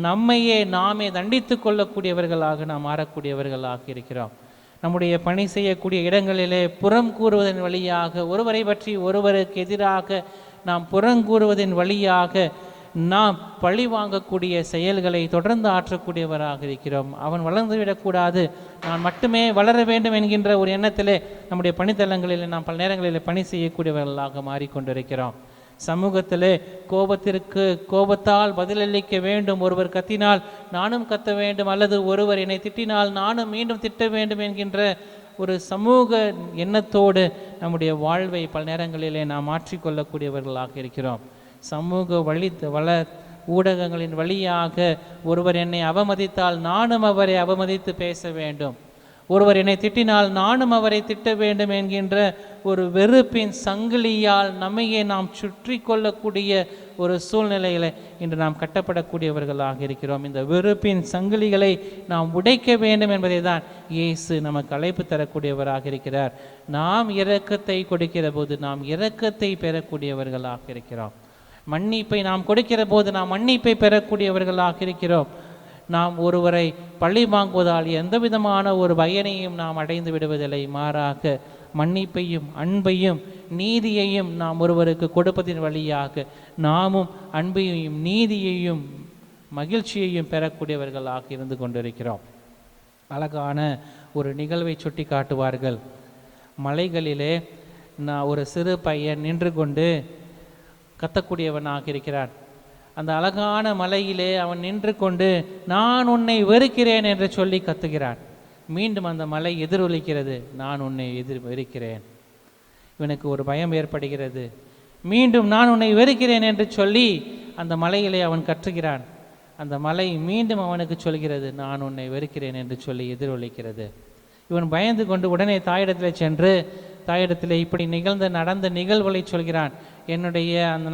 நம்மையே நாமே தண்டித்து கொள்ளக்கூடியவர்களாக நாம் மாறக்கூடியவர்களாக இருக்கிறோம். நம்முடைய பணி செய்யக்கூடிய இடங்களிலே புறம் கூறுவதன் வழியாக, ஒருவரை பற்றி ஒருவருக்கு எதிராக நாம் புறங்கூறுவதன் வழியாக நாம் பழி வாங்கக்கூடிய செயல்களை தொடர்ந்து ஆற்றக்கூடியவராக இருக்கிறோம். அவன் வளர்ந்துவிடக்கூடாது, நான் மட்டுமே வளர வேண்டும் என்கின்ற ஒரு எண்ணத்திலே நம்முடைய பணித்தளங்களில் நாம் பல நேரங்களில் பணி செய்யக்கூடியவர்களாக மாறிக்கொண்டிருக்கிறோம். சமூகத்திலே கோபத்தால் பதிலளிக்க வேண்டும், ஒருவர் கத்தினால் நானும் கத்த வேண்டும், அல்லது ஒருவர் என்னை திட்டினால் நானும் மீண்டும் திட்ட வேண்டும் என்கின்ற ஒரு சமூக எண்ணத்தோடு நம்முடைய வாழ்வை பல நேரங்களிலே நாம் மாற்றிக்கொள்ளக்கூடியவர்களாக இருக்கிறோம். சமூக ஊடகங்களின் வழியாக ஒருவர் என்னை அவமதித்தால் நானும் அவரை அவமதித்து பேச வேண்டும், ஒருவர் என்னை திட்டினால் நானும் அவரை திட்ட வேண்டும் என்கின்ற ஒரு வெறுப்பின் சங்கிலியால் நம்மையே நாம் சுற்றி கொள்ளக்கூடிய ஒரு சூழ்நிலையில் இன்று நாம் கட்டப்படக்கூடியவர்களாக இருக்கிறோம். இந்த வெறுப்பின் சங்கிலிகளை நாம் உடைக்க வேண்டும் என்பதை தான் இயேசு நமக்கு அழைப்பு தரக்கூடியவராக இருக்கிறார். நாம் இரக்கத்தை கொடுக்கிற போது நாம் இரக்கத்தை பெறக்கூடியவர்களாக இருக்கிறோம். மன்னிப்பை நாம் கொடுக்கிற போது நாம் மன்னிப்பை பெறக்கூடியவர்களாக இருக்கிறோம். நாம் ஒருவரை பழி வாங்குவதால் எந்த விதமான ஒரு பயனையும் நாம் அடைந்து விடுவதில்லை. மாறாக மன்னிப்பையும் அன்பையும் நீதியையும் நாம் ஒருவருக்கு கொடுப்பதின் வழியாக நாமும் அன்பையும் நீதியையும் மகிழ்ச்சியையும் பெறக்கூடியவர்களாக இருந்து கொண்டிருக்கிறோம். அழகான ஒரு நிகழ்வை சுட்டி காட்டுவார்கள். மலைகளிலே ஒரு சிறு பையன் நின்று கொண்டு கத்தக்கூடியவனாக இருக்கிறான். அந்த அழகான மலையிலே அவன் நின்று கொண்டு நான் உன்னை வெறுக்கிறேன் என்று சொல்லி கத்துகிறான். மீண்டும் அந்த மலை எதிரொலிக்கிறது, நான் உன்னை வெறுக்கிறேன். இவனுக்கு ஒரு பயம் ஏற்படுகிறது. மீண்டும் நான் உன்னை வெறுக்கிறேன் என்று சொல்லி அந்த மலையிலே அவன் கற்றுகிறான். அந்த மலை மீண்டும் அவனுக்கு சொல்கிறது, நான் உன்னை வெறுக்கிறேன் என்று சொல்லி எதிரொலிக்கிறது. இவன் பயந்து கொண்டு உடனே தாயிடத்தில் சென்று தாயிடத்தில் இப்படி நடந்த நிகழ்வுகளை சொல்கிறான்.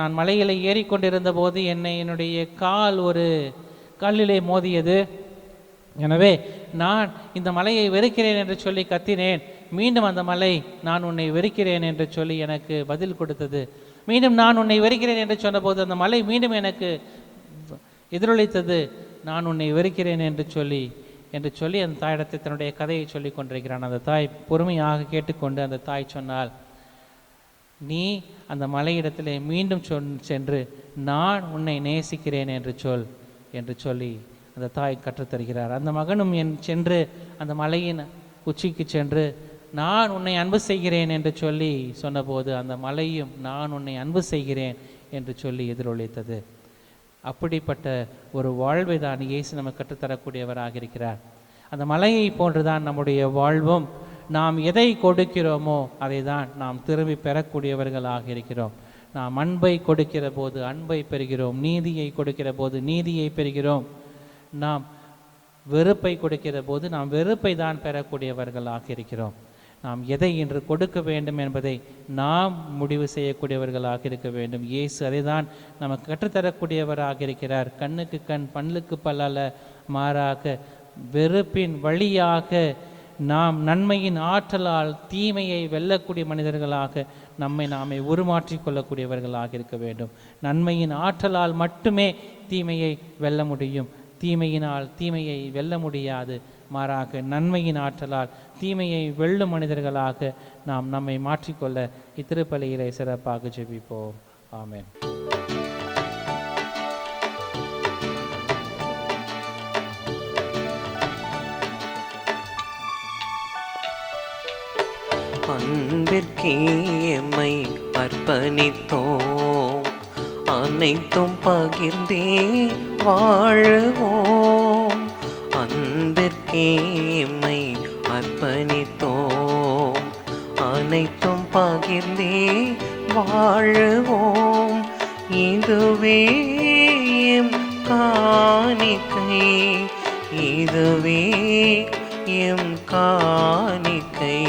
நான் மலையிலே ஏறிக்கொண்டிருந்த போது என்னுடைய கால் ஒரு கல்லிலே மோதியது, எனவே நான் இந்த மலையை வெறுக்கிறேன் என்று சொல்லி கத்தினேன். மீண்டும் அந்த மலை நான் உன்னை வெறுக்கிறேன் என்று சொல்லி எனக்கு பதில் கொடுத்தது. மீண்டும் நான் உன்னை வெறுக்கிறேன் என்று சொன்னபோது அந்த மலை மீண்டும் எனக்கு எதிரொலித்தது, நான் உன்னை வெறுக்கிறேன் என்று சொல்லி அந்த தாயிடத்தை தன்னுடைய கதையை சொல்லி கொண்டிருக்கிறான். அந்த தாய் பொறுமையாக கேட்டுக்கொண்டு அந்த தாய் சொன்னால், நீ அந்த மலையிடத்திலே மீண்டும் சென்று நான் உன்னை நேசிக்கிறேன் என்று சொல்லி அந்த தாய் கற்றுத்தருகிறார். அந்த மகனும் சென்று அந்த மலையின் உச்சிக்கு சென்று நான் உன்னை அன்பு செய்கிறேன் என்று சொல்லி சொன்னபோது அந்த மலையும் நான் உன்னை அன்பு செய்கிறேன் என்று சொல்லி எதிரொலித்தது. அப்படிப்பட்ட ஒரு வாழ்வை தான் இயேசு நமக்கு கற்றுத்தரக்கூடியவராக இருக்கிறார். அந்த மலையை போன்றுதான் நம்முடைய வாழ்வும். நாம் எதை கொடுக்கிறோமோ அதை தான் நாம் திரும்பி பெறக்கூடியவர்களாக இருக்கிறோம். நாம் அன்பை கொடுக்கிற போது அன்பை பெறுகிறோம், நீதியை கொடுக்கிற போது நீதியை பெறுகிறோம். நாம் வெறுப்பை கொடுக்கிற போது நாம் வெறுப்பை தான் பெறக்கூடியவர்களாக இருக்கிறோம். நாம் எதை இன்று கொடுக்க வேண்டும் என்பதை நாம் முடிவு செய்யக்கூடியவர்களாக இருக்க வேண்டும். இயேசு அதை தான் நமக்கு கற்றுத்தரக்கூடியவராக இருக்கிறார். கண்ணுக்கு கண் பல்லுக்கு பல் அல்ல, மாறாக வெறுப்பின் வழியாக நாம் நன்மையின் ஆற்றலால் தீமையை வெல்லக்கூடிய மனிதர்களாக நாமே உருமாற்றிக் கொள்ளக்கூடியவர்களாக இருக்க வேண்டும். நன்மையின் ஆற்றலால் மட்டுமே தீமையை வெல்ல முடியும். தீமையினால் தீமையை வெல்ல முடியாது, மாறாக நன்மையின் ஆற்றலால் தீமையை வெல்லும் மனிதர்களாக நாம் நம்மை மாற்றிக்கொள்ள இத்திருப்பலியிலே சிறப்பாக ஜெபிப்போம். ஆமென். அன்பிற்கே எம்மை அர்ப்பணித்தோம், அனைத்தும் பகிர்ந்தே வாழுவோம். அன்பிற்கே எம்மை அர்ப்பணித்தோம், அனைத்தும் பகிர்ந்தே வாழுவோம். இதுவே எம் காணிக்கை, இதுவே எம் காணிக்கை,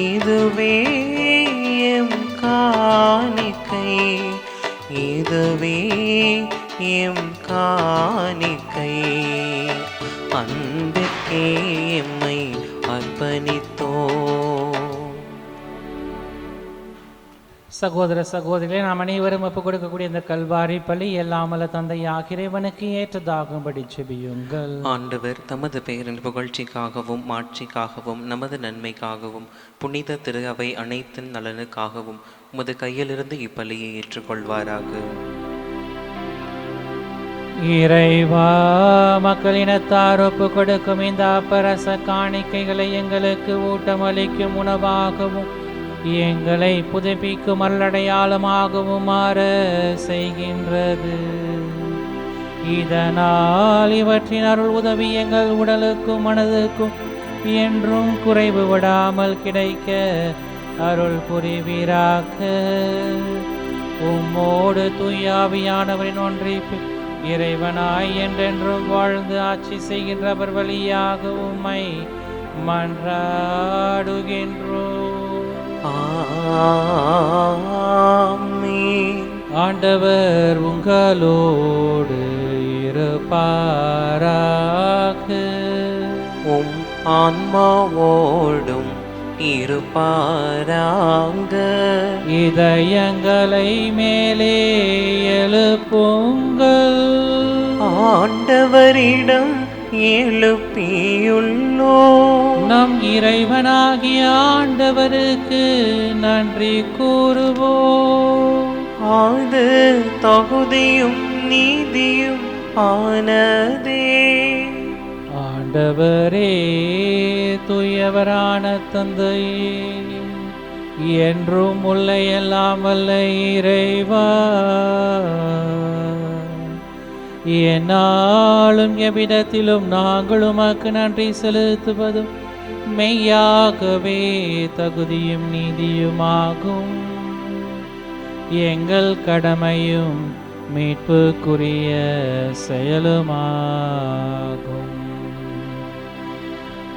இதுவே எம் காணிக்கை, இதுவே எம் காணிக்கை. அன்பிற்கே எம்மை அர்ப்பணித்தோம். சகோதர சகோதரிகளே, நாம் அனைவரும் ஒப்புக் கொடுக்கக்கூடிய இந்த கல்வாரி பலி எல்லாமல்ல தந்தையாகிய இறைவனுக்கு ஏற்றதாகும்படி ஜெபியுங்கள். ஆண்டவர் தமது பெயரின் புகழ்ச்சிக்காகவும் மாட்சிக்காகவும் நமது நன்மைக்காகவும் புனித திரு அவை அனைத்தின் நலனுக்காகவும் உமது கையிலிருந்து இப்பலியை ஏற்றுக்கொள்வாராக. இறைவா, மக்களினத்தார் ஒப்பு கொடுக்கும் இந்த அப்பரச காணிக்கைகளை எங்களுக்கு ஊட்டமளிக்கும் உணவாகவும் எங்களை புதுப்பிக்கும் அருளடையாளமாகவும் மாற செய்கின்றது. இதனால் இவற்றின் அருள் உதவி எங்கள் உடலுக்கும் மனதுக்கும் என்றும் குறைவு விடாமல் கிடைக்க அருள் புரிவீராக. உம்மோடு தூயாவியானவரின் ஒன்றிப்பு இறைவனாய் என்றென்றும் வாழ்ந்து ஆட்சி செய்கின்றவர் வழியாக உம்மை மன்றாடுகின்றோம். ஆமென். ஆண்டவர் உங்களோடு இருப்பாராக. உம் ஆன்மாவோடும் இருப்பாராங்க. இதயங்களை மேலே எழுப்புங்கள். ஆண்டவரிடம் எழுப்பியுள்ளோ. நம் இறைவனாகிய ஆண்டவருக்கு நன்றி கூறுவோம். அது தகுதியும் நீதியும் ஆனதே. ஆண்டவரே, தூயவரான தந்தையே, என்றும் உள்ள எல்லாம் வல்ல இறைவா, என்னாலும் எவ்விடத்திலும் நாங்கள் உமக்கு நன்றி செலுத்துவதும் மெய்யாகவே தகுதியும் நீதியுமாகும். எங்கள் கடமையும் மீட்புக்குரிய செயலுமாகும்.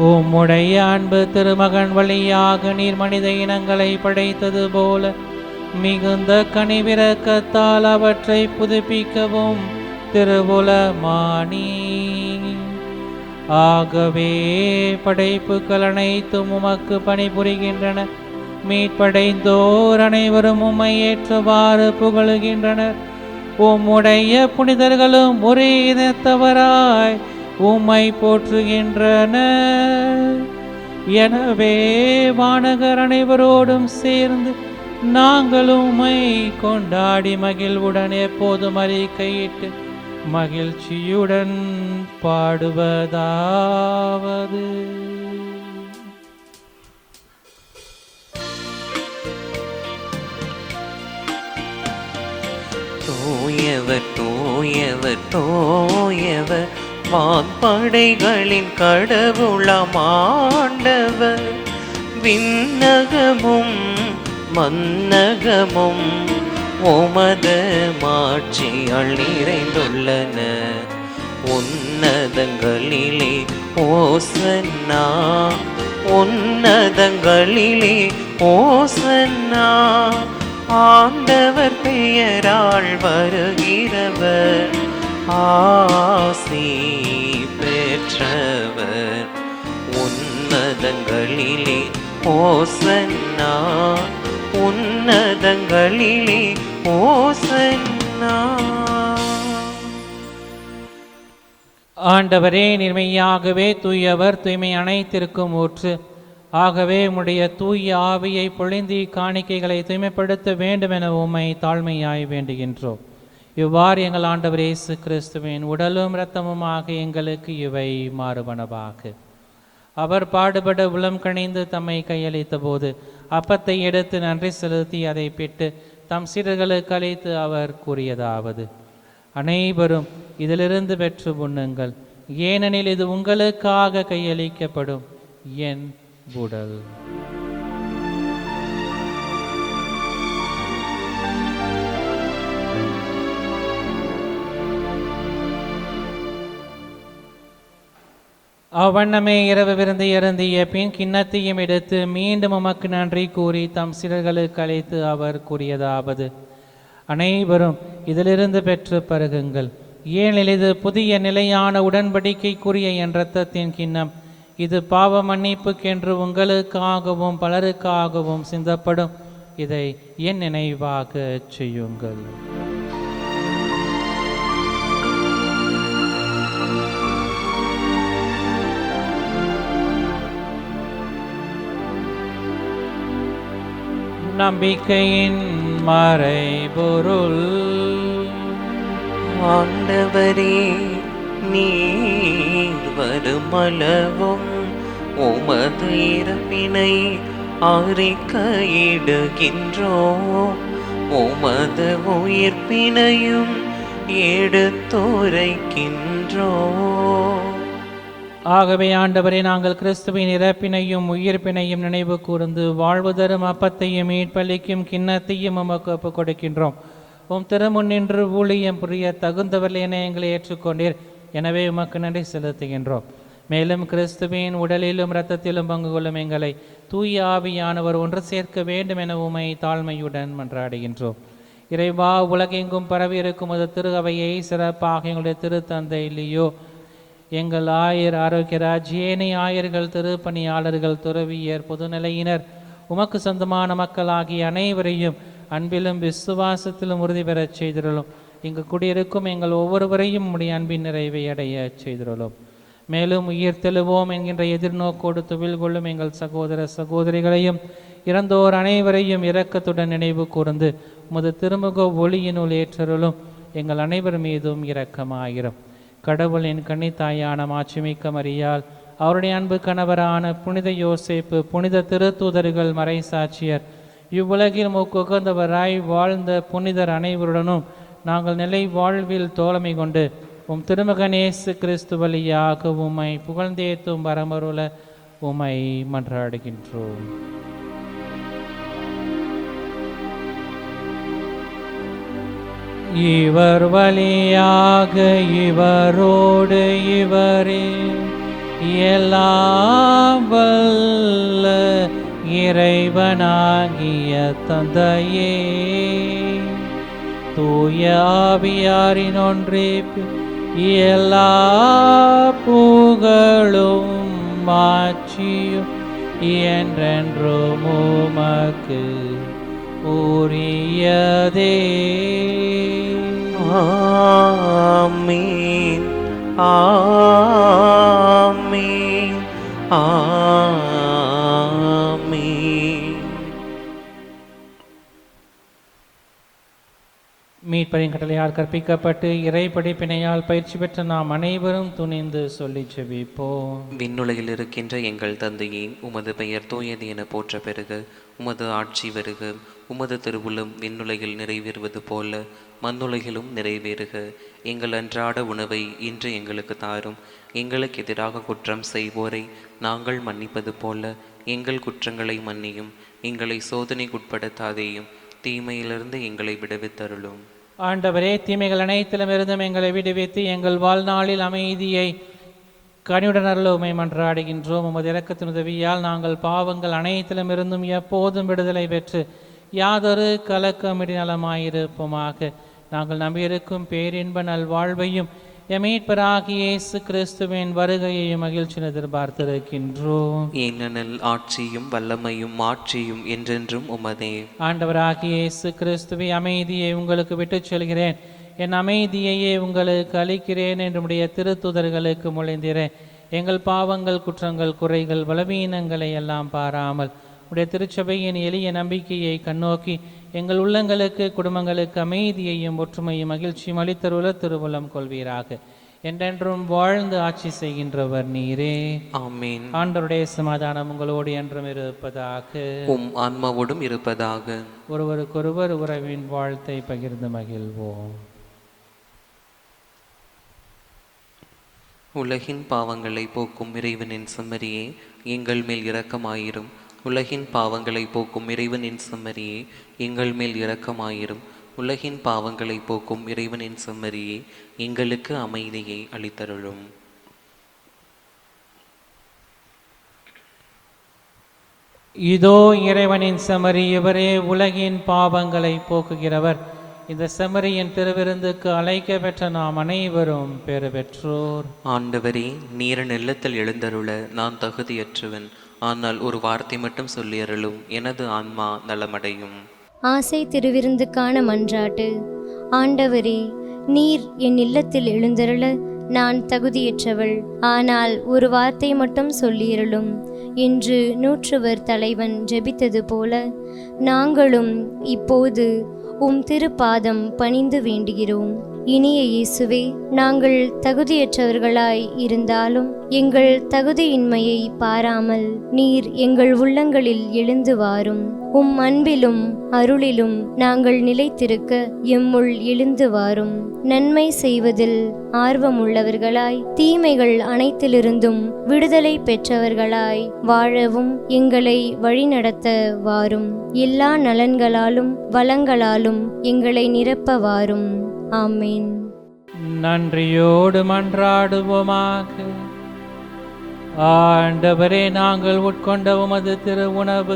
உம்முடைய அன்பு திருமகன் வழியாக நீர் மனித இனங்களை படைத்தது போல மிகுந்த கனிவிரக்கத்தால் அவற்றை புதுப்பிக்கவும் திருவுலமானி. ஆகவே படைப்புகள் அனைத்தும் உமக்கு பணிபுரிகின்றன. மீட்படைந்தோர் அனைவரும் உம்மை ஏற்றவாறு புகழுகின்றனர். உம்முடைய புனிதர்களும் ஒரே இனத்தவராய் உம்மை போற்றுகின்றனர். எனவே வானகர் அனைவரோடும் சேர்ந்து நாங்கள் உம்மை கொண்டாடி மகிழ்வுடன் எப்போதும் அறிக்கையிட்டு மகிழ்ச்சியுடன் பாடுவதாவது: தூயவர் தூயவர் தூயவர் வான்படைகளின் கடவுளமாண்டவர். விண்ணகமும் மன்னகமும் உமது மாட்சியால் நிறைந்துள்ளன. உன்னதங்களிலே ஓசன்னா, உன்னதங்களிலே ஓசன்னா. ஆண்டவர் பெயரால் வருகிறவர் ஆசி பெற்றவர். உன்னதங்களிலே ஓசன்னா, உன்னதங்களிலே ஓசன்னா. ஆண்டவரே, நிர்மையாகவே தூயவர், தூய்மை அனைத்திற்கும் ஊற்று. ஆகவே உம்முடைய தூய ஆவியை பொழிந்தி காணிக்கைகளை தூய்மைப்படுத்த வேண்டும் என உம்மை தாழ்மையாய் வேண்டுகின்றோம். இவ்வாறு எங்கள் ஆண்டவர் இயேசு கிறிஸ்துவின் உடலும் இரத்தமுமாக எங்களுக்கு இவை மாறுபனவாக. அவர் பாடுபட உளம் கணிந்து தம்மை கையளித்த போது அப்பத்தை எடுத்து நன்றி செலுத்தி அதை பிட்டு தம் சீடர்களுக்கு அளித்து அவர் கூறியதாவது: அனைவரும் இதிலிருந்து பெற்று உண்ணுங்கள், ஏனெனில் இது உங்களுக்காக கையளிக்கப்படும் என் உடல். அவ்வண்ணமே இரவு விருந்து அருந்திய பின் கிண்ணத்தையும் எடுத்து மீண்டும் உமக்கு நன்றி கூறி தம் சீடர்களுக்கு அழைத்து அவர் கூறியதாவது: அனைவரும் இதிலிருந்து பெற்று பருகுங்கள், ஏனெனில் இது புதிய நிலையான உடன்படிக்கைக்குரிய என் இரத்தத்தின் கிண்ணம். இது பாவ மன்னிப்புக்கென்று உங்களுக்காகவும் பலருக்காகவும் சிந்தப்படும். இதை என் நினைவாக செய்யுங்கள். நம்பிக்கையின் மறைபொருள். ஆண்டவரே, நீர் வருமளவும் உமது இறப்பினை அறிக்கையிடுகின்றோம், உமது உயிர்ப்பினையும் எடுத்துரைக்கின்றோம். ஆகவே ஆண்டவரே, நாங்கள் கிறிஸ்துவின் இறப்பினையும் உயிர்ப்பினையும் நினைவு கூர்ந்து வாழ்வு தரும் அப்பத்தையும் மீட்பளிக்கும் கிண்ணத்தையும் உமக்கு ஒப்புக் கொடுக்கின்றோம். உம் திருமுன் நின்று ஊழியம் புரிய தகுந்தவர்கள் என எங்களை ஏற்றுக்கொண்டீர். எனவே உமக்கு நன்றி செலுத்துகின்றோம். மேலும் கிறிஸ்துவின் உடலிலும் இரத்தத்திலும் பங்கு கொள்ளும் எங்களை தூய ஆவியானவர் ஒன்று சேர்க்க வேண்டும் என உமை தாழ்மையுடன் மன்றாடுகின்றோம். இறைவா, உலகெங்கும் பரவி இருக்கும் ஒரு திரு அவையை சிறப்பாக எங்களுடைய திருத்தந்தை லியோ, எங்கள் ஆயர் ஆரோக்கியராஜ், ஏனைய ஆயர்கள், திருப்பணியாளர்கள், துறவியர், பொதுநிலையினர், உமக்கு சொந்தமான மக்கள் ஆகிய அனைவரையும் அன்பிலும் விசுவாசத்திலும் உறுதி பெறச் செய்திருளும். இங்கு குடியிருக்கும் எங்கள் ஒவ்வொருவரையும் உம்முடைய அன்பின் நிறைவை அடைய செய்திருளும். மேலும் உயிர் தெழுவோம் என்கின்ற எதிர்நோக்கோடு துவில் கொள்ளும் எங்கள் சகோதர சகோதரிகளையும் இறந்தோர் அனைவரையும் இரக்கத்துடன் நினைவு கூர்ந்து உமது திருமுக ஒளியினுள் ஏற்றருளும். எங்கள் அனைவர் மீதும் இரக்கமாயிரும். கடவுளின் கன்னித்தாயான மாட்சிமிக்க மரியாள், அவருடைய அன்பு கணவரான புனித யோசேப்பு, புனித திருத்தூதர்கள், மறைசாட்சியர், இவ்வுலகில் உகந்தவராய் வாழ்ந்த புனிதர் அனைவருடனும் நாங்கள் நிலை வாழ்வில் தோழமை கொண்டு உம் திருமகன் இயேசு கிறிஸ்து வழியாக உம்மை புகழ்ந்தேத்தும் வரமருள உம்மை மன்றாடுகின்றோம். இவர் வழியாக இவரோடு இவரே எல்லாம் வல்ல இறைவனாகிய தந்தையே, தூய ஆவியாரின் ஒன்றிப்பு எல்லா புகழும் மாட்சியும் என்றென்றும் உமக்கு உரியதே. ஆமீன், ஆமீன், ஆமீன். மீட்பரின் கட்டளையால் கற்பிக்கப்பட்டு இறை படிப்பினையால் பயிற்சி பெற்ற நாம் அனைவரும் துணிந்து சொல்லி செவிப்போம். விண்ணுலகில் இருக்கின்ற எங்கள் தந்தையே, உமது பெயர் தூயது என போற்ற பெறுக. உமது ஆட்சி வருக. உமது திருவுளம் விண்ணுலகில் நிறைவேறுவது போல மண்ணுலகிலும் நிறைவேறுக. எங்கள் அன்றாட உணவை இன்று எங்களுக்கு தாரும். எங்களுக்கு எதிராக குற்றம் செய்வோரை நாங்கள் மன்னிப்பது போல எங்கள் குற்றங்களை மன்னியும். எங்களை சோதனைக்குட்படுத்தாதேயும், தீமையிலிருந்து எங்களை விடுவித்தருளும். ஆண்டவரே, தீமைகள் அனைத்திலும் இருந்தும் எங்களை விடுவித்து எங்கள் வாழ்நாளில் அமைதியை கனியுடன் அருள உம்மை மன்றாடுகின்றோம். உமது இரக்கத்தின் உதவியால் நாங்கள் பாவங்கள் அனைத்திலும் இருந்தும் எப்போதும் விடுதலை பெற்று யாதொரு கலக்கமின்றி நலமாயிருப்போமாக. நாங்கள் நம்பியிருக்கும் பேரின்ப நல்வாழ்வையும் மீட்பராகிய இயேசு கிறிஸ்துவின் வருகையையும் மகிழ்ச்சி எதிர்பார்த்திருக்கின்றோம். ஏனெனில் ஆட்சியும் வல்லமையும் மாட்சியும் என்றென்றும் உமதே. ஆண்டவராகிய இயேசு கிறிஸ்துவை அமைதியை உங்களுக்கு விட்டுச் செல்கிறேன், என் அமைதியையே உங்களுக்கு அளிக்கிறேன் என்று உம்முடைய திருத்துதர்களுக்கு மொழிந்தீரே. எங்கள் பாவங்கள், குற்றங்கள், குறைகள், பலவீனங்களை எல்லாம் பாராமல் உடைய திருச்சபையின் எளிய நம்பிக்கையை கண்ணோக்கி எங்கள் உள்ளங்களுக்கு, குடும்பங்களுக்கு அமைதியையும் ஒற்றுமையும் மகிழ்ச்சியும் அளித்தருள திருவுளம் கொள்வீராக. என்றென்றும் வாழ்ந்து ஆட்சி செய்கின்றவர் நீரே. ஆமீன். ஆண்டவருடைய சமாதானம் உங்களோடு என்றும் இருப்பதாக. உம் ஆன்மாவோடும் இருப்பதாக. ஒருவருக்கொருவர் உறவின் வாழ்த்தை பகிர்ந்து மகிழ்வோம். உலகின் பாவங்களை போக்கும் இறைவனின் செம்மறியே, எங்கள் மேல் இரக்கமாயிரும். உலகின் பாவங்களை போக்கும் இறைவனின் செம்மறியே, எங்கள் மேல் இரக்கமாயிரும். உலகின் பாவங்களை போக்கும் இறைவனின் செம்மறியே, எங்களுக்கு அமைதியை அளித்தருளும். இதோ இறைவனின் செம்மறி, இவரே உலகின் பாவங்களை போக்குகிறவர். இந்த செம்மறியின் திருவிருந்துக்கு அழைக்க பெற்ற நாம் அனைவரும் பெறு பெற்றோர். ஆண்டவரே, நீர நெல்லத்தில் எழுந்தருள நான் தகுதியற்றவன். ஆனால் ஒரு வார்த்தை மட்டும் சொல்லி அருளும், எனது ஆன்மா நலமடையும். ஆசை திருவிருந்துக்கான மன்றாட்டு. ஆண்டவரே, நீர் என் இல்லத்தில் எழுந்தருள நான் தகுதியற்றவள். ஆனால் ஒரு வார்த்தை மட்டும் சொல்லியருளும் என்று நூற்றுவர் தலைவன் ஜெபித்தது போல நாங்களும் இப்போது உம் திருப்பாதம் பணிந்து வேண்டுகிறோம். இனிய இயேசுவே, நாங்கள் தகுதியற்றவர்களாய் இருந்தாலும் எங்கள் தகுதியின்மையை பாராமல் நீர் எங்கள் உள்ளங்களில் எழுந்து வாரும். உம் அன்பிலும் அருளிலும் நாங்கள் நிலைத்திருக்க எம்முள் எழுந்து வாரும். நன்மை செய்வதில் ஆர்வமுள்ளவர்களாய், தீமைகள் அனைத்திலிருந்தும் விடுதலை பெற்றவர்களாய் வாழவும் எங்களை வழிநடத்த வாரும். எல்லா நலன்களாலும் வளங்களாலும் எங்களை நிரப்ப வாரும். ஆமேன். நன்றியோடு மன்றாடுவோமாக. ஆண்டவரே, நாங்கள் உட்கொண்ட உமது திரு உணவு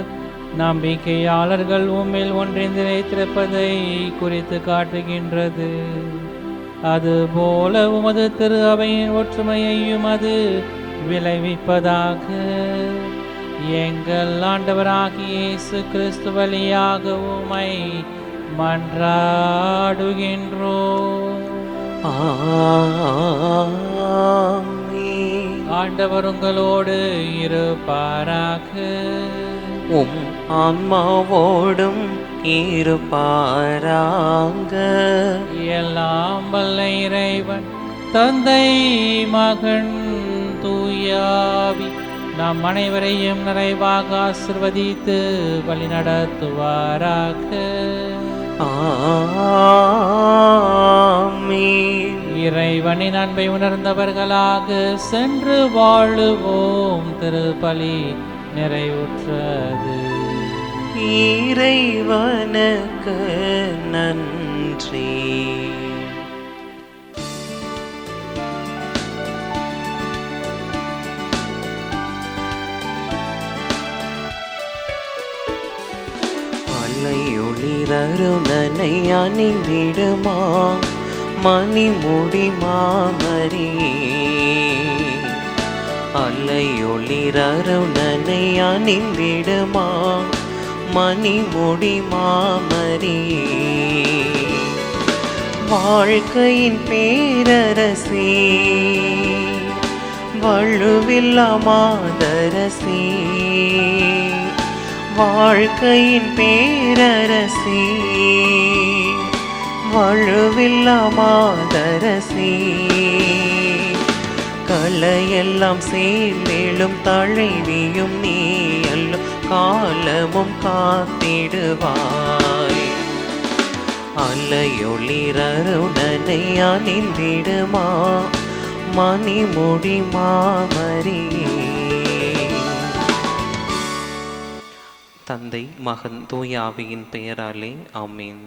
நம்பிக்கையாளர்கள் உம்மில் ஒன்றிணைந்து நிலைத்திருப்பதை குறித்து காட்டுகின்றது. அதுபோல உமது திரு அவையின் ஒற்றுமையையும் அது விளைவிப்பதாக. எங்கள் ஆண்டவராகிய இயேசு கிறிஸ்து வழியாக உம்மை மன்றாடுகின்றோம். ஆண்டவர் உங்களோடு இருப்பாராக. உம் ஆன்மாவோடும் இருப்பாராங்க. எல்லாம் வல்ல இறைவன் தந்தை, மகன், தூயாவி நம் அனைவரையும் நிறைவாக ஆசிர்வதித்து வழிநடத்துவாராக. ஆமென். இறைவனின் அன்பை உணர்ந்தவர்களாக சென்று வாழுவோம். திருப்பலி நிறைவுற்றது. இறைவனுக்கு நன்றி. அலையொளிரருணனை அணிந்திடுமா மணிமுடி மாமரியே. அலையொளிரருணனை அணிந்திடுமா மணிமுடி மாமரியே. வாழ்க்கையின் பேரரசே, வழுவில்லா மாதரசே. வாழ்க்கையின் பேரரசே, வழுவில்லா மாதரசே. கலையெல்லாம் சேர்ந்தெழும் தழைவியும் நீ அல்லும் காலமும் காத்திடுவாய். அலையொளிரருணனை அணிந்திடுமா மணிமுடி மாமரியே. தந்தை, மகன், தூய ஆவியின் பெயராலே ஆமென்.